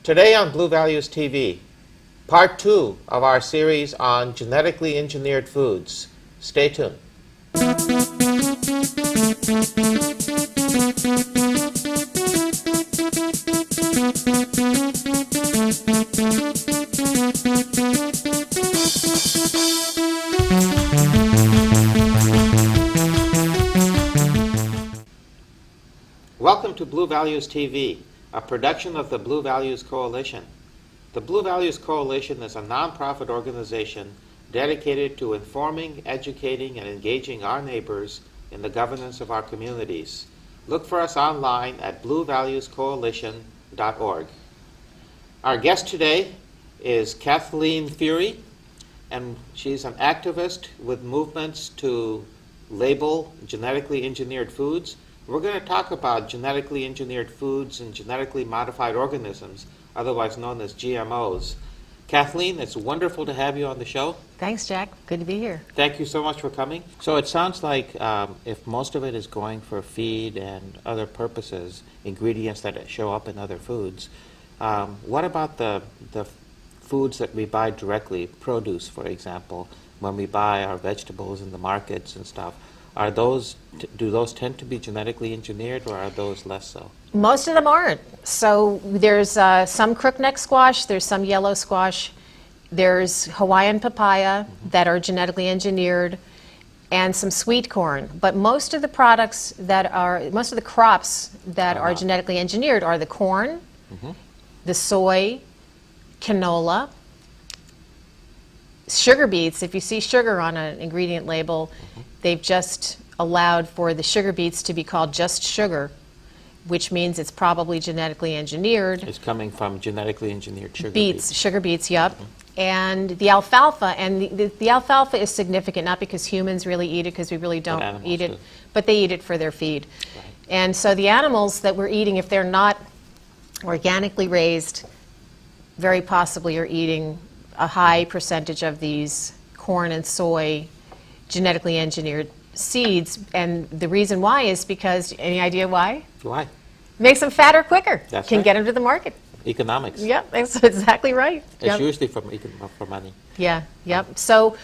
Today on Blue Values TV, part 2 of our series on genetically engineered foods. Stay tuned. Welcome to Blue Values TV, a production of the Blue Values Coalition. The Blue Values Coalition is a nonprofit organization dedicated to informing, educating, and engaging our neighbors in the governance of our communities. Look for us online at bluevaluescoalition.org. Our guest today is Kathleen Fury, and she's an activist with movements to label genetically engineered foods. We're going to talk about genetically engineered foods and genetically modified organisms, otherwise known as GMOs. Kathleen, it's wonderful to have you on the show. Thanks, Jack. Good to be here. Thank you so much for coming. So it sounds like if most of it is going for feed and other purposes, ingredients that show up in other foods, what about the foods that we buy directly, produce, for example, when we buy our vegetables in the markets and stuff? Do those tend to be genetically engineered, or are those less so? Most of them aren't. So there's some crookneck squash, there's some yellow squash, there's Hawaiian papaya that are genetically engineered, and some sweet corn. But most of the crops that are genetically engineered are the corn, the soy, canola, sugar beets. If you see sugar on an ingredient label, they've just allowed for the sugar beets to be called just sugar, which means it's probably genetically engineered. It's coming from genetically engineered sugar beets. Sugar beets, yep. And the alfalfa, and the alfalfa is significant, not because humans really eat it, because we really don't eat it, but they eat it for their feed. Right. And so the animals that we're eating, if they're not organically raised, very possibly are eating a high percentage of these corn and soy genetically engineered seeds. And the reason why is because, any idea why? Why? Makes them fatter quicker. That's Can right. get them to the market. Economics. Yep, that's exactly right. It's usually for money. Yeah, yep. So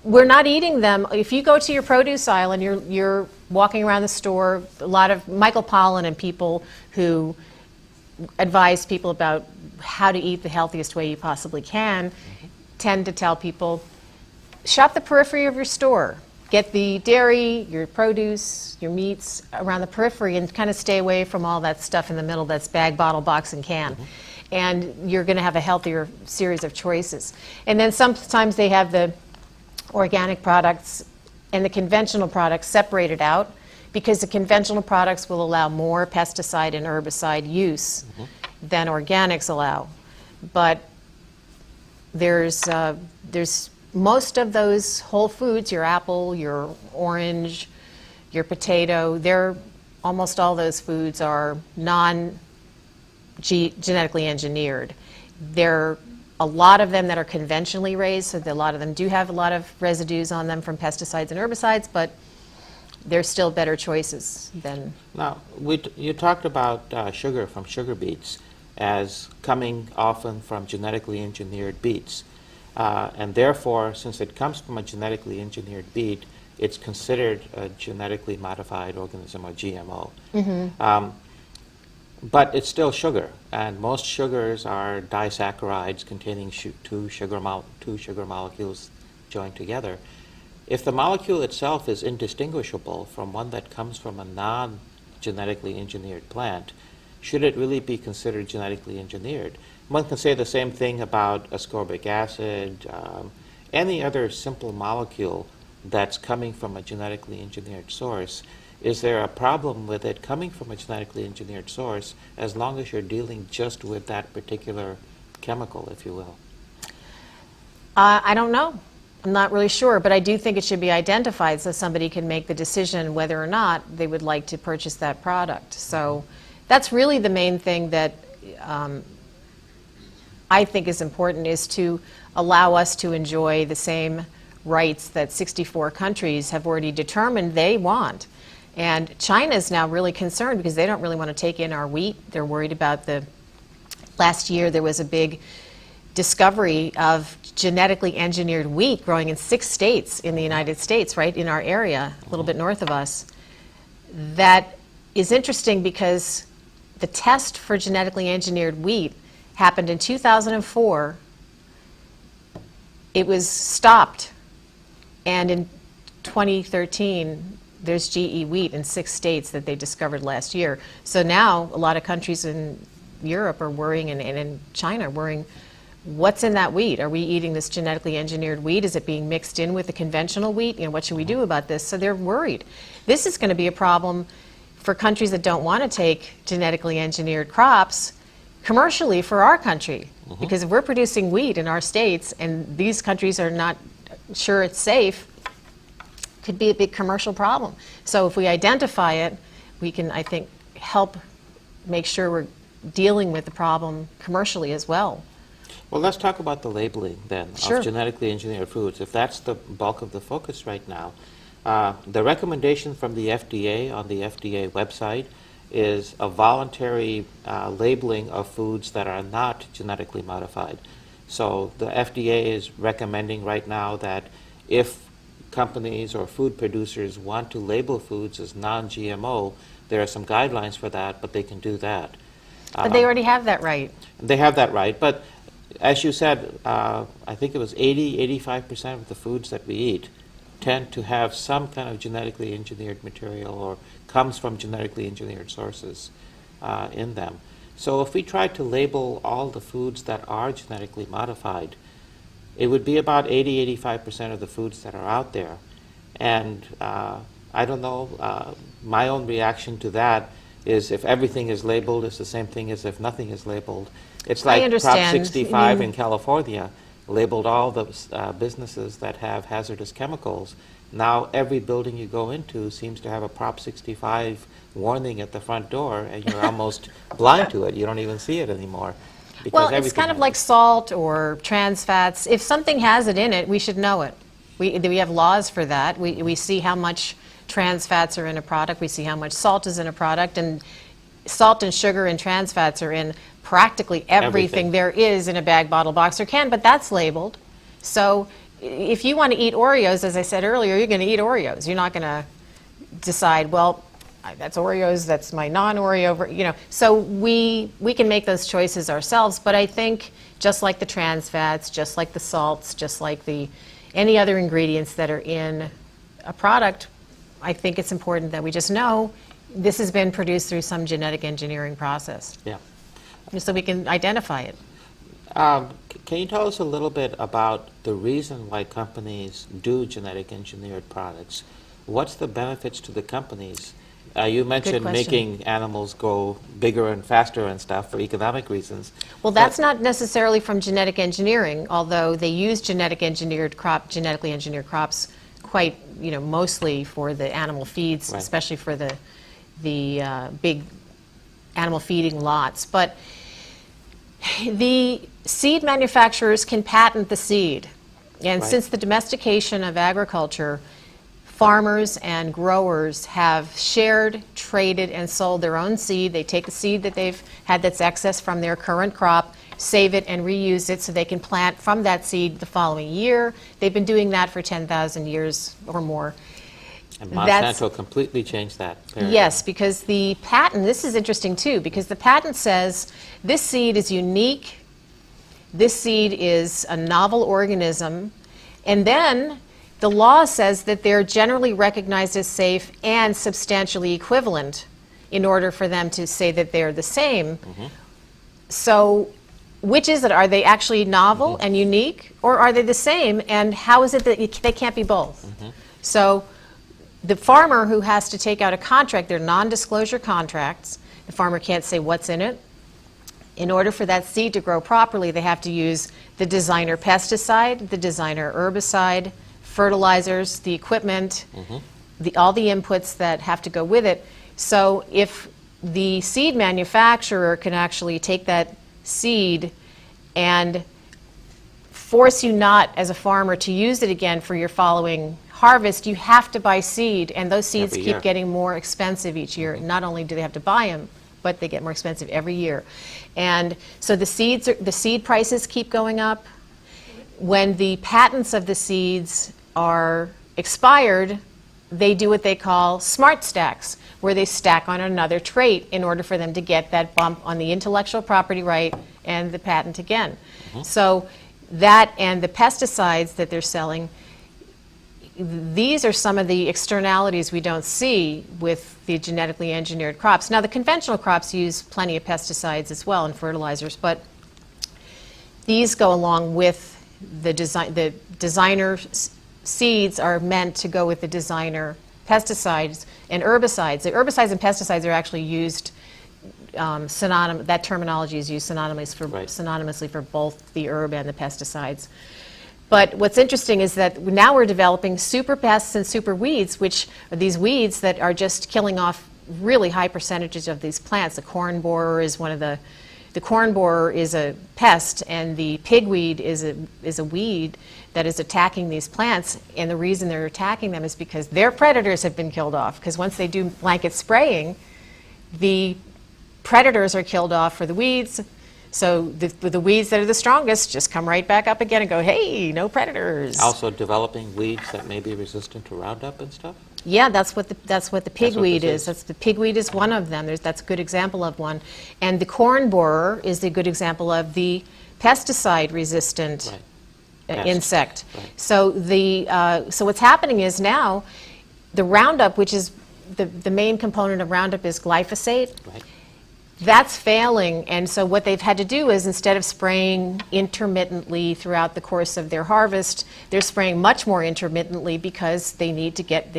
we're not eating them. If you go to your produce aisle and you're walking around the store, a lot of Michael Pollan and people who advise people about how to eat the healthiest way you possibly can tend to tell people, shop the periphery of your store. Get the dairy, your produce, your meats around the periphery, and kind of stay away from all that stuff in the middle that's bag, bottle, box, and can. And you're going to have a healthier series of choices. And then sometimes they have the organic products and the conventional products separated out, because the conventional products will allow more pesticide and herbicide use than organics allow. But there's most of those whole foods, your apple, your orange, your potato, almost all those foods are non-genetically engineered. There are a lot of them that are conventionally raised, so a lot of them do have a lot of residues on them from pesticides and herbicides, but they're still better choices than... Now, you talked about sugar from sugar beets as coming often from genetically engineered beets. And therefore, since it comes from a genetically engineered beet, it's considered a genetically modified organism, or GMO. But it's still sugar, and most sugars are disaccharides containing two sugar molecules joined together. If the molecule itself is indistinguishable from one that comes from a non-genetically engineered plant, should it really be considered genetically engineered? One can say the same thing about ascorbic acid, any other simple molecule that's coming from a genetically engineered source. Is there a problem with it coming from a genetically engineered source as long as you're dealing just with that particular chemical, if you will? I don't know. I'm not really sure, but I do think it should be identified so somebody can make the decision whether or not they would like to purchase that product. So that's really the main thing that I think is important, is to allow us to enjoy the same rights that 64 countries have already determined they want. And China is now really concerned because they don't really want to take in our wheat. They're worried about the Last year there was a big discovery of genetically engineered wheat growing in 6 states in the United States, right in our area, a little bit north of us. That is interesting because the test for genetically engineered wheat happened in 2004. It was stopped, and in 2013 there's GE wheat in 6 states that they discovered last year. So now a lot of countries in Europe are worrying, and in China are worrying, what's in that wheat? Are we eating this genetically engineered wheat? Is it being mixed in with the conventional wheat? You know, what should we do about this? So they're worried. This is going to be a problem for countries that don't want to take genetically engineered crops commercially for our country. Because if we're producing wheat in our states and these countries are not sure it's safe, could be a big commercial problem. So if we identify it, we can, I think, help make sure we're dealing with the problem commercially as well. Well, let's talk about the labeling then Sure. of genetically engineered foods. If that's the bulk of the focus right now, the recommendation from the FDA on the FDA website is a voluntary labeling of foods that are not genetically modified. So the FDA is recommending right now that if companies or food producers want to label foods as non-GMO, there are some guidelines for that, but they can do that. But they already have that right. They have that right, but as you said, I think it was 85% of the foods that we eat tend to have some kind of genetically engineered material or comes from genetically engineered sources in them. So if we tried to label all the foods that are genetically modified, it would be about 85% of the foods that are out there. And I don't know, my own reaction to that is if everything is labeled, it's the same thing as if nothing is labeled. It's like Prop 65 in California labeled all the businesses that have hazardous chemicals. Now every building you go into seems to have a Prop 65 warning at the front door, and you're almost blind to it. You don't even see it anymore. Well, it's kind of like salt or trans fats. If something has it in it, we should know it. We have laws for that. We see how much trans fats are in a product. We see how much salt is in a product. And salt and sugar and trans fats are in practically everything there is in a bag, bottle, box, or can, but that's labeled. So if you want to eat Oreos, as I said earlier, you're going to eat Oreos. You're not going to decide, well, that's Oreos, that's my non-Oreo, you know. So we can make those choices ourselves, but I think just like the trans fats, just like the salts, just like any other ingredients that are in a product, I think it's important that we just know this has been produced through some genetic engineering process. Yeah. So we can identify it. Can you tell us a little bit about the reason why companies do genetic engineered products? What's the benefits to the companies? You mentioned making animals grow bigger and faster and stuff for economic reasons. Well, that's not necessarily from genetic engineering, although they use genetically engineered crops quite, you know, mostly for the animal feeds, right, especially for the big animal feeding lots. But the seed manufacturers can patent the seed. And right, since the domestication of agriculture, farmers and growers have shared, traded, and sold their own seed. They take the seed that they've had that's excess from their current crop, save it, and reuse it so they can plant from that seed the following year. They've been doing that for 10,000 years or more. And Monsanto completely changed that. Yes, because the patent, this is interesting too, because the patent says this seed is unique, this seed is a novel organism, and then the law says that they're generally recognized as safe and substantially equivalent in order for them to say that they're the same. Mm-hmm. So which is it? Are they actually novel and unique, or are they the same? And how is it that they can't be both? So the farmer who has to take out a contract, they're non-disclosure contracts. The farmer can't say what's in it. In order for that seed to grow properly, they have to use the designer pesticide, the designer herbicide, fertilizers, the equipment, all the inputs that have to go with it. So if the seed manufacturer can actually take that seed and force you not, as a farmer, to use it again for your following harvest, you have to buy seed, and those seeds keep getting more expensive each year. Not only do they have to buy them, but they get more expensive every year. And so the seed prices keep going up. When the patents of the seeds are expired, they do what they call smart stacks, where they stack on another trait in order for them to get that bump on the intellectual property right and the patent again. So that and the pesticides that they're selling, these are some of the externalities we don't see with the genetically engineered crops. Now, the conventional crops use plenty of pesticides as well and fertilizers, but these go along with the designer seeds are meant to go with the designer pesticides and herbicides. The herbicides and pesticides are actually used that terminology is used synonymously for both the herb and the pesticides. But what's interesting is that now we're developing super pests and super weeds, which are these weeds that are just killing off really high percentages of these plants. The corn borer is one of the corn borer is a pest, and the pigweed is a weed that is attacking these plants. And the reason they're attacking them is because their predators have been killed off. Because once they do blanket spraying, the predators are killed off for the weeds. So the weeds that are the strongest just come right back up again and go, hey, no predators. Also developing weeds that may be resistant to Roundup and stuff? Yeah, that's what the pigweed is. is. The pigweed is one of them. That's a good example of one. And the corn borer is a good example of the pesticide-resistant insect. Right. So what's happening is now the Roundup, which is the main component of Roundup is glyphosate. Right. That's failing, and so what they've had to do is instead of spraying intermittently throughout the course of their harvest, they're spraying much more intermittently because they need to get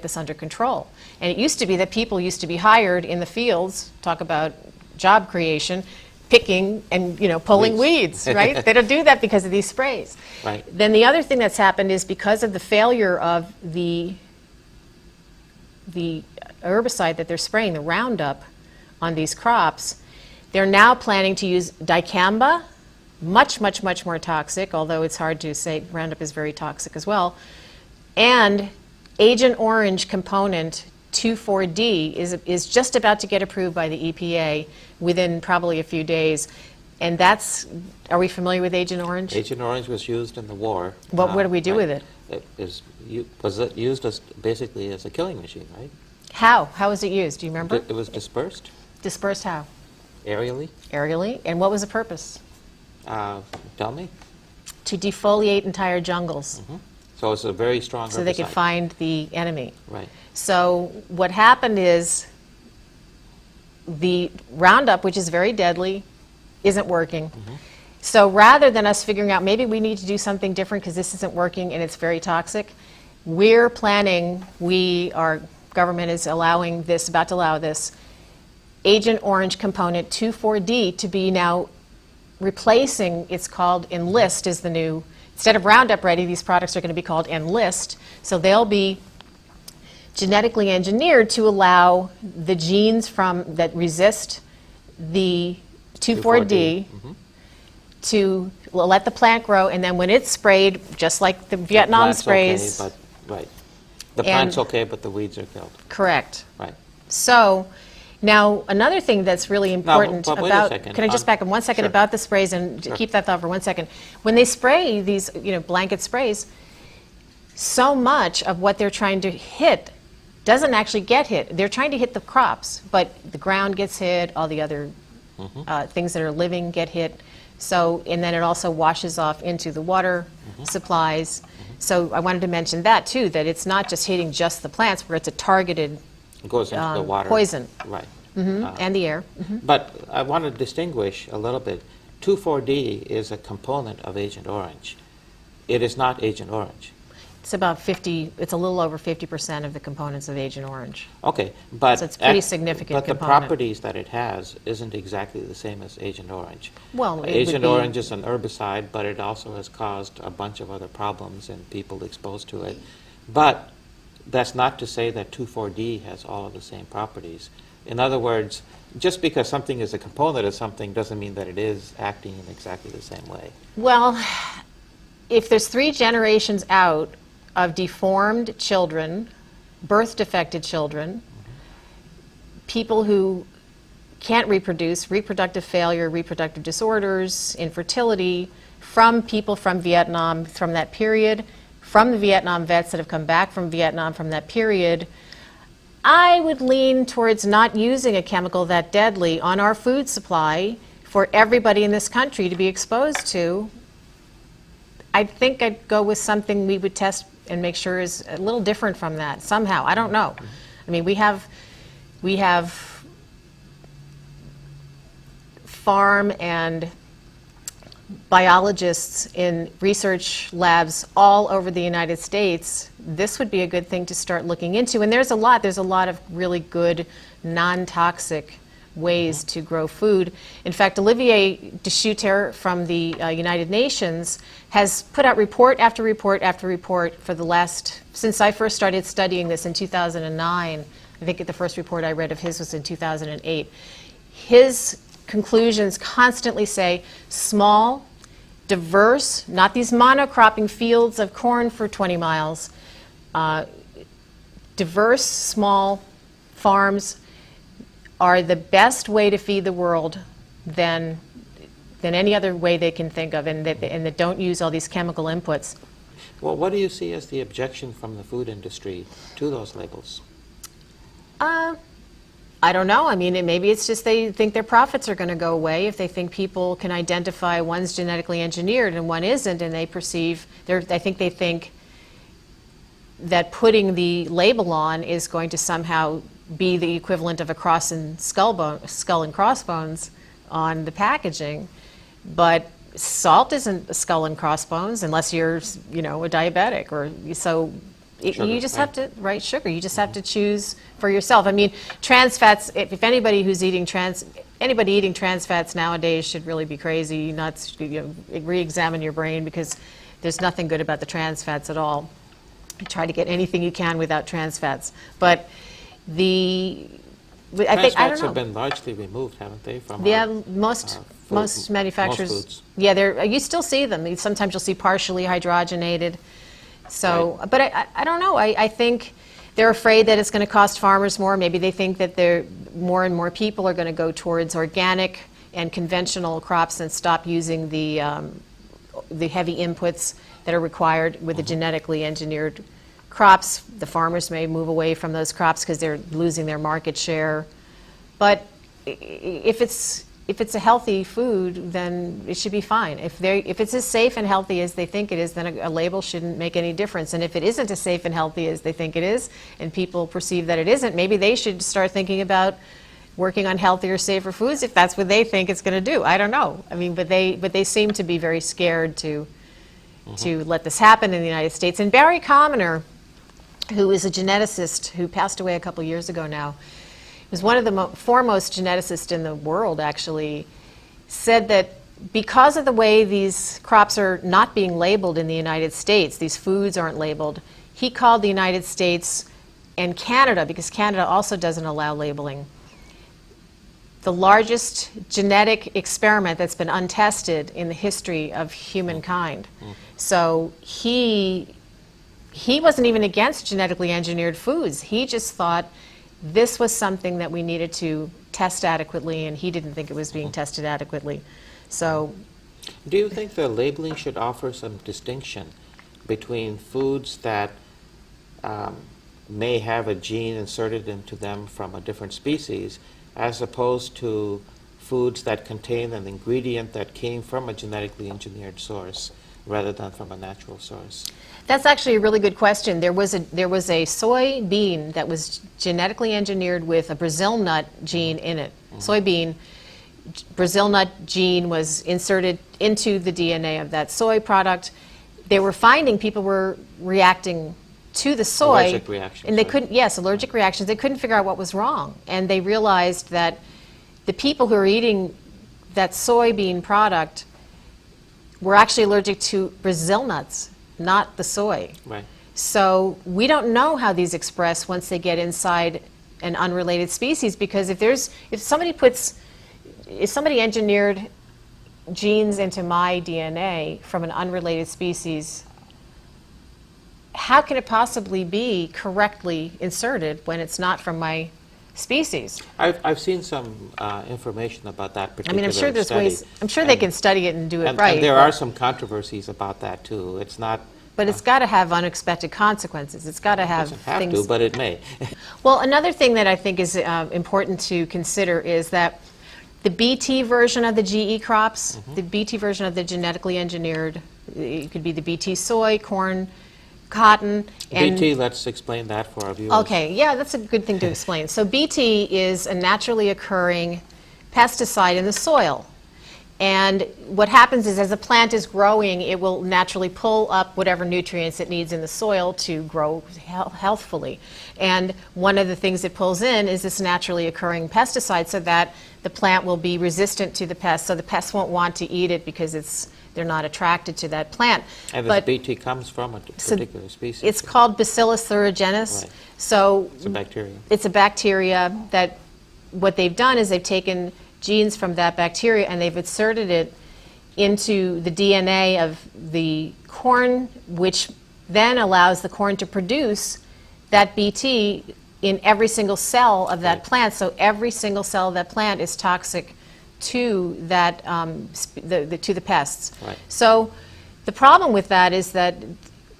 this under control. And it used to be that people used to be hired in the fields, talk about job creation, picking and pulling weeds, right? They don't do that because of these sprays. Right. Then the other thing that's happened is because of the failure of the herbicide that they're spraying, the Roundup, on these crops, they're now planning to use dicamba, much more toxic, although it's hard to say. Roundup is very toxic as well. And Agent Orange component 2,4-D is just about to get approved by the EPA within probably a few days. And are we familiar with Agent Orange? Agent Orange was used in the war. What do we do with it? Was it used basically as a killing machine, right? How? How was it used? Do you remember? It was dispersed. Dispersed how? Aerially. Aerially. And what was the purpose? Tell me. To defoliate entire jungles. So it's a very strong herbicide. So they could find the enemy. Right. So what happened is the Roundup, which is very deadly, isn't working. So rather than us figuring out maybe we need to do something different because this isn't working and it's very toxic, we're planning, our government is about to allow this Agent Orange component 2,4-D to be now replacing, it's called Enlist is the new, instead of Roundup Ready, these products are going to be called Enlist. So they'll be genetically engineered to allow the genes that resist the 2,4-D to let the plant grow, and then when it's sprayed, just like the Vietnam sprays. Okay, but, the plant's okay, but the weeds are killed. Correct. Right. So now another thing that's really important but wait a about, second. can I just back up 1 second Sure. about the sprays and keep that thought for 1 second. When they spray these blanket sprays, so much of what they're trying to hit doesn't actually get hit. They're trying to hit the crops, but the ground gets hit, all the other things that are living get hit. So, and then it also washes off into the water supplies. So I wanted to mention that too, that it's not just hitting just the plants, where it's a targeted It goes into the water. poison. Right. And the air. But I want to distinguish a little bit. 2,4-D is a component of Agent Orange. It is not Agent Orange. It's about 50, it's a little over 50% of the components of Agent Orange. Okay, but So it's pretty significant But the component. properties that it has isn't exactly the same as Agent Orange. Well, it Agent would be- Orange is an herbicide, but it also has caused a bunch of other problems in people exposed to it. But that's not to say that 2,4-D has all of the same properties. In other words, just because something is a component of something doesn't mean that it is acting in exactly the same way. Well, if there's 3 generations out of deformed children, birth defected children, people who can't reproduce, reproductive failure, reproductive disorders, infertility, from people from Vietnam from that period, from the Vietnam vets that have come back from Vietnam from that period. I would lean towards not using a chemical that deadly on our food supply for everybody in this country to be exposed to. I think I'd go with something we would test and make sure is a little different from that somehow. I don't know. I mean, we have farm and biologists in research labs all over the United States. This would be a good thing to start looking into. And there's a lot of really good non-toxic ways to grow food. In fact, Olivier de Schutter from the United Nations has put out report after report after report for the last, since I first started studying this in 2009. I think the first report I read of his was in 2008. His conclusions constantly say small, diverse, not these monocropping fields of corn for 20 miles, diverse small farms are the best way to feed the world than any other way they can think of, and that don't use all these chemical inputs. Well, what do you see as the objection from the food industry to those labels? I don't know. I mean, maybe it's just they think their profits are going to go away if they think people can identify one's genetically engineered and one isn't, and they perceive, I think they think that putting the label on is going to somehow be the equivalent of a cross and skull and crossbones on the packaging. But salt isn't a skull and crossbones unless you're, a diabetic, or so. Sugar, you just have to, sugar. You just have to choose for yourself. I mean, trans fats, if anybody who's anybody eating trans fats nowadays should really be crazy, not, re-examine your brain, because there's nothing good about the trans fats at all. You try to get anything you can without trans fats. But Trans fats have been largely removed, haven't they? From most manufacturers. Most foods. Yeah, you still see them. Sometimes you'll see partially hydrogenated. So, Right. but I don't know. I think they're afraid that it's going to cost farmers more. Maybe they think that more and more people are going to go towards organic and conventional crops and stop using the heavy inputs that are required with the genetically engineered crops. The farmers may move away from those crops because they're losing their market share. But if it's a healthy food, then it should be fine. If it's as safe and healthy as they think it is, then a label shouldn't make any difference. And if it isn't as safe and healthy as they think it is, and people perceive that it isn't, maybe they should start thinking about working on healthier, safer foods if that's what they think it's going to do. I don't know. I mean, but they seem to be very scared to let this happen in the United States. And Barry Commoner, who is a geneticist who passed away a couple years ago now, was one of the foremost geneticists in the world, actually, said that because of the way these crops are not being labeled in the United States, these foods aren't labeled, he called the United States and Canada, because Canada also doesn't allow labeling, the largest genetic experiment that's been untested in the history of humankind. So he wasn't even against genetically engineered foods. He just thought this was something that we needed to test adequately, and he didn't think it was being tested adequately. So, do you think the labeling should offer some distinction between foods that may have a gene inserted into them from a different species, as opposed to foods that contain an ingredient that came from a genetically engineered source rather than from a natural source? that's actually a really good question. There was a soy bean that was genetically engineered with a Brazil nut gene in it. Soybean, Brazil nut gene was inserted into the DNA of that soy product. They were finding people were reacting to the soy. Allergic reactions. And they couldn't, yes, allergic reactions. They couldn't figure out what was wrong. And they realized that the people who were eating that soybean product were actually allergic to Brazil nuts, not the soy. Right. So we don't know how these express once they get inside an unrelated species, because if somebody engineered genes into my DNA from an unrelated species, how can it possibly be correctly inserted when it's not from my species. I've seen some information about that I particular mean, I'm sure there's study. ways, I'm sure they can study it and do it And, right. and there but- are some controversies about that too. It's not. But it's got to have unexpected consequences. It's got to have Doesn't have things. to, but it may. Well, another thing that I think is important to consider is that the BT version of the GE crops, the BT version of the genetically engineered, it could be the BT soy, corn, cotton, and BT, let's explain that for our viewers. okay, yeah, that's a good thing to explain. So BT is a naturally occurring pesticide in the soil. And what happens is as the plant is growing, it will naturally pull up whatever nutrients it needs in the soil to grow healthfully. And one of the things it pulls in is this naturally occurring pesticide so that the plant will be resistant to the pests. So the pests won't want to eat it because they're not attracted to that plant. And this BT comes from a particular species. It's called Bacillus thuringiensis. Right. So It's a bacteria. it's a bacteria that what they've done is they've taken genes from that bacteria and they've inserted it into the DNA of the corn, which then allows the corn to produce that BT in every single cell of that Right. plant. So every single cell of that plant is toxic to that to the pests. Right. So the problem with that is that,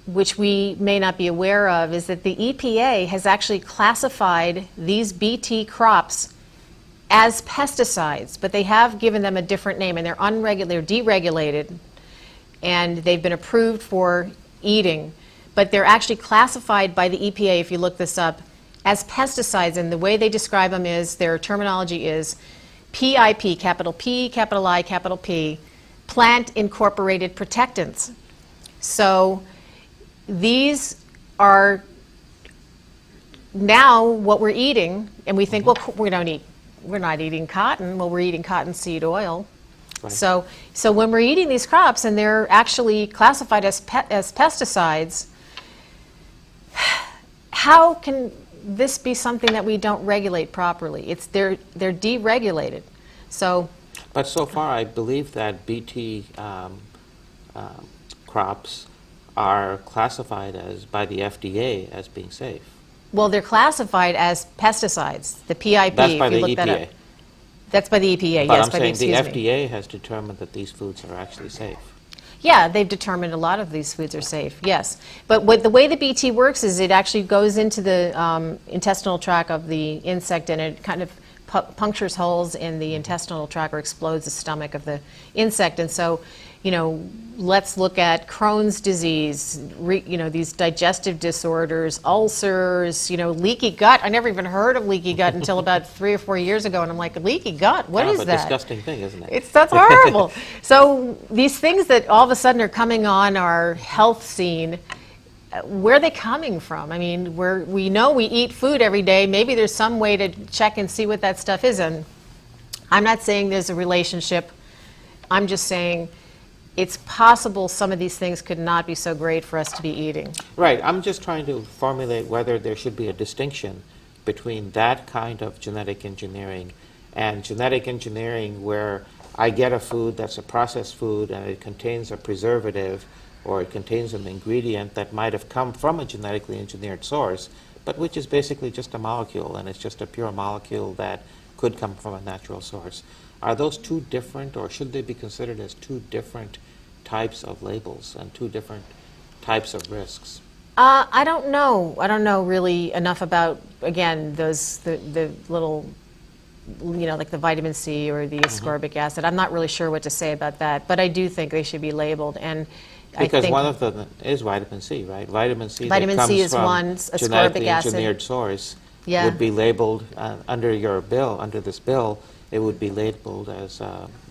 which we may not be aware of, is that the EPA has actually classified these BT crops as pesticides, but they have given them a different name, and they're deregulated, and they've been approved for eating, but they're actually classified by the EPA, if you look this up, as pesticides, and the way they describe them is, their terminology is PIP, capital P, capital I, capital P, plant incorporated protectants. So these are now what we're eating, and we think, well, we're not eating cotton. Well, we're eating cottonseed oil. Right. So when we're eating these crops and they're actually classified as pesticides, how can this be something that we don't regulate properly? They're deregulated. So. But so far, I believe that BT crops are classified by the FDA as being safe. Well, they're classified as pesticides, the PIP, That's by if you the look that up. EPA. That's by the EPA, But yes, I'm by saying the excuse me. FDA has determined that these foods are actually safe. Yeah, they've determined a lot of these foods are safe, yes. But the way the BT works is it actually goes into the intestinal tract of the insect and it kind of punctures holes in the intestinal tract or explodes the stomach of the insect. And so, let's look at Crohn's disease, these digestive disorders, ulcers, leaky gut. I never even heard of leaky gut until about 3 or 4 years ago, and I'm like, leaky gut? What is Kind of a that? disgusting thing, isn't it? That's horrible. So these things that all of a sudden are coming on our health scene, where are they coming from? I mean, we know we eat food every day. Maybe there's some way to check and see what that stuff is. And I'm not saying there's a relationship. I'm just saying it's possible some of these things could not be so great for us to be eating. Right. I'm just trying to formulate whether there should be a distinction between that kind of genetic engineering and genetic engineering where I get a food that's a processed food and it contains a preservative or it contains an ingredient that might have come from a genetically engineered source, but which is basically just a molecule, and it's just a pure molecule that could come from a natural source. Are those two different, or should they be considered as two different types of labels and two different types of risks? I don't know. I don't know really enough about, again, the little, like the vitamin C or the ascorbic acid. I'm not really sure what to say about that, but I do think they should be labeled. And Because I think one of them is vitamin C, right? Vitamin C Vitamin that C comes is from one, ascorbic genetically acid. engineered source Yeah. would be labeled under this bill, it would be labeled as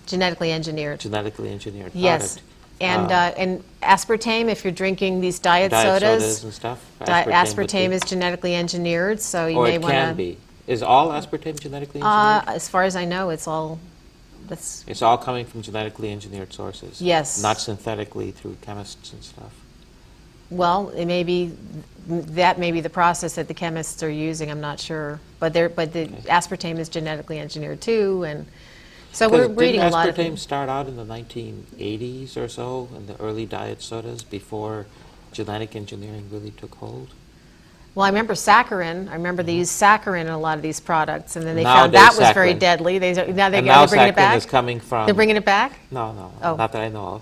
genetically engineered. genetically engineered Yes. product. And aspartame, if you're drinking these diet Diet sodas sodas, and stuff. aspartame would is genetically engineered, so be, you or may it want to. can be. Is all aspartame genetically engineered? As far as I know, it's all. It's all coming from genetically engineered sources. Yes. Not synthetically through chemists and stuff. Well, it may be that may be the process that the chemists are using. I'm not sure, but the aspartame is genetically engineered too, and so we're reading a lot of. Didn't aspartame start out in the 1980s or so, in the early diet sodas before genetic engineering really took hold? Well, I remember saccharin. I remember they used saccharin in a lot of these products, and then they found Nowadays, that was very saccharin. deadly. Now And are now they bringing it saccharin back? is coming from... They're bringing it back? No, no, Oh. not that I know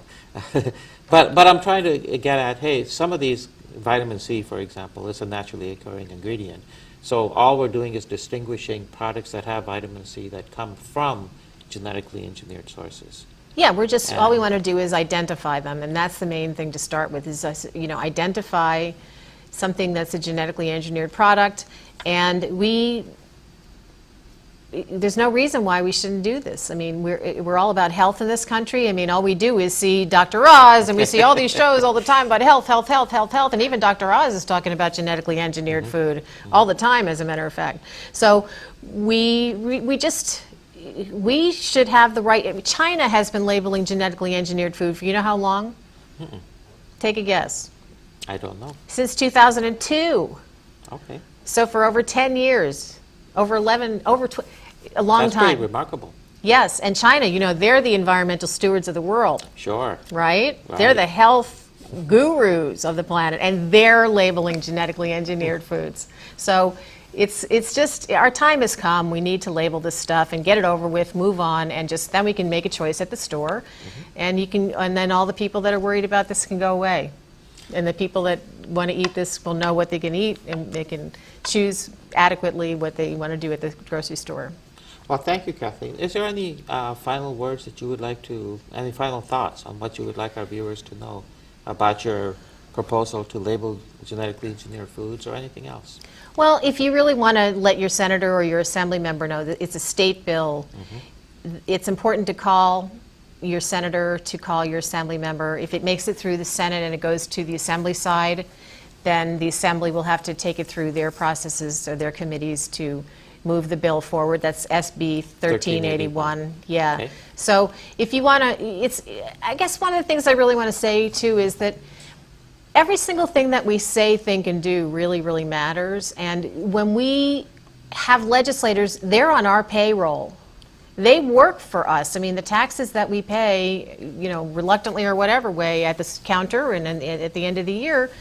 of. But I'm trying to get at, hey, some of these, vitamin C, for example, is a naturally occurring ingredient. So all we're doing is distinguishing products that have vitamin C that come from genetically engineered sources. Yeah, we're just, all we And- want to do is identify them, and that's the main thing to start with, is, identify something that's a genetically engineered product, and there's no reason why we shouldn't do this. I mean, we're all about health in this country. I mean, all we do is see Dr. Oz, and we see all these shows all the time about health, health, health, health, health, and even Dr. Oz is talking about genetically engineered food all the time, as a matter of fact. So we should have the right. I mean, China has been labeling genetically engineered food for you know how long? Take a guess. I don't know. Since 2002. Okay. So for over 10 years, a long That's time. pretty remarkable. Yes, and China, they're the environmental stewards of the world, Sure. right? Right. They're the health gurus of the planet, and they're labeling genetically engineered foods. So it's just, our time has come. We need to label this stuff and get it over with, move on, and then we can make a choice at the store, and then all the people that are worried about this can go away. And the people that want to eat this will know what they can eat, and they can choose adequately what they want to do at the grocery store. Well, thank you, Kathleen. Is there any final words that you would like any final thoughts on what you would like our viewers to know about your proposal to label genetically engineered foods or anything else? Well, if you really want to let your senator or your assembly member know that it's a state bill, it's important to call your senator, to call your assembly member. If it makes it through the Senate and it goes to the assembly side, then the assembly will have to take it through their processes or their committees to move the bill forward. That's SB 1381. Yeah. Okay. So if you want to, I guess one of the things I really want to say too is that every single thing that we say, think, and do really, really matters. And when we have legislators, they're on our payroll. They work for us. I mean, the taxes that we pay, reluctantly or whatever way at this counter and at the end of the year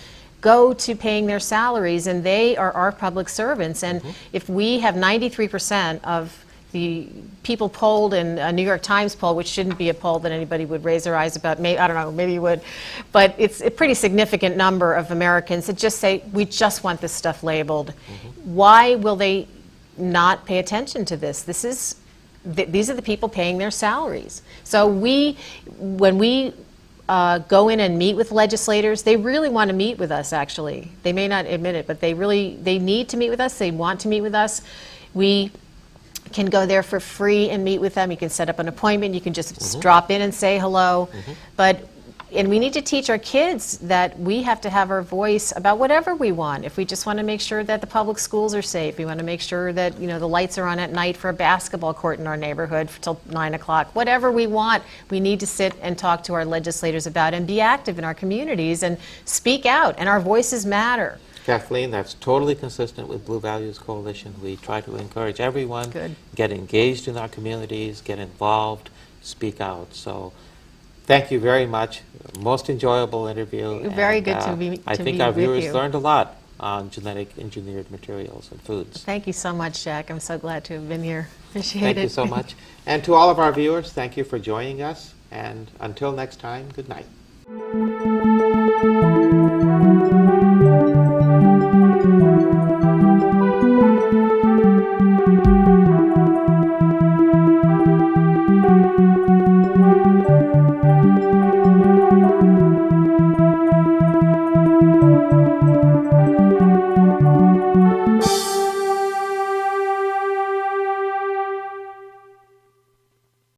go to paying their salaries, and they are our public servants. And if we have 93% of the people polled in a New York Times poll, which shouldn't be a poll that anybody would raise their eyes about, I don't know, maybe you would, but it's a pretty significant number of Americans that just say, we just want this stuff labeled. Why will they not pay attention to this? These are the people paying their salaries. So when we go in and meet with legislators, they really want to meet with us, actually. They may not admit it, but they need to meet with us. They want to meet with us. We can go there for free and meet with them. You can set up an appointment. You can just drop in and say hello. And we need to teach our kids that we have to have our voice about whatever we want. If we just want to make sure that the public schools are safe, we want to make sure that the lights are on at night for a basketball court in our neighborhood till 9 o'clock. Whatever we want, we need to sit and talk to our legislators about and be active in our communities and speak out. And our voices matter. Kathleen, that's totally consistent with Blue Values Coalition. We try to encourage everyone, Good. get engaged in our communities, get involved, speak out. So thank you very much. Most enjoyable interview. Very and, good to be I to think be our with viewers you. learned a lot on genetic engineered materials and foods. Thank you so much, Jack. I'm so glad to have been here. Appreciate Thank it. you so much. And to all of our viewers, thank you for joining us. And until next time, good night.